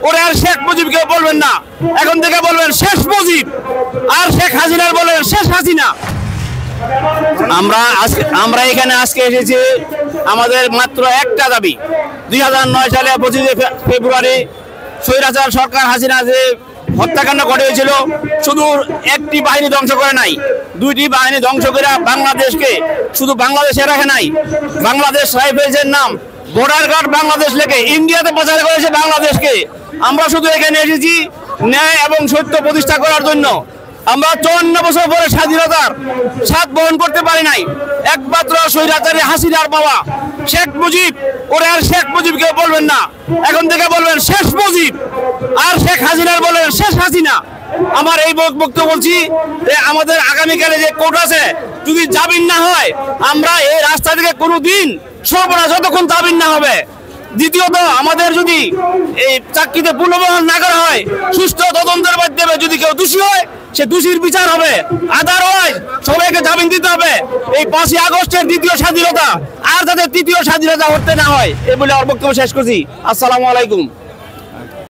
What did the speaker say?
ওরে আর শেখ মুজিবকে বলবেন না, এখন থেকে বলবেন শেষ মুজিব। আর শেখ হাসিনার বলবেন শেষ হাসিনা। আমরা এখানে আজকে এসেছি আমাদের মাত্র একটা দাবি। 2009 সালে 25 ফেব্রুয়ারি স্বৈরাচার সরকার হাসিনা যে হত্যাকাণ্ড ঘটেছিল, শুধু একটি বাহিনী ধ্বংস করে নাই, দুইটি বাহিনী ধ্বংস করে বাংলাদেশকে শুধু বাংলাদেশে রাখে নাই। বাংলাদেশ রাইফেলসের নাম বর্ডার গার্ড বাংলাদেশ লেখে ইন্ডিয়াতে প্রচার করেছে বাংলাদেশকে। আমরা শুধু এখানে এসেছি ন্যায় এবং সত্য প্রতিষ্ঠা করার জন্য। আমরা 54 বছর পরে স্বাধীনতার স্বাদ বহন করতে পারি নাই। একমাত্র স্বৈরাচারী হাসিনার বাবা শেখ মুজিব, ওরে আর শেখ মুজিবকে বলবেন না, এখন থেকে বলবেন শেষ মুজিব। আর শেখ হাসিনার বলবেন শেষ হাসিনা। আমার এই বক্তব্য বলছি যে আমাদের আগামীকালে যে কোর্ট আছে, যদি জামিন না হয় আমরা এই রাস্তা থেকে কোনোদিন সরব না যতক্ষণ জামিন না হবে। দ্বিতীয়ত, আমাদের যদি এই চাকরিতে পুনর্বহাল না করা হয়, সুষ্ঠু তদন্তের মাধ্যমে যদি কেউ দোষী হয় সে দোষীর বিচার হবে। আদারওয়াইজ সবাইকে জামিন দিতে হবে। এই 5ই আগস্টের দ্বিতীয় স্বাধীনতা আর যাতে তৃতীয় স্বাধীনতা হতে না হয়, এই বলে আমার বক্তব্য শেষ করছি। আসসালামু আলাইকুম।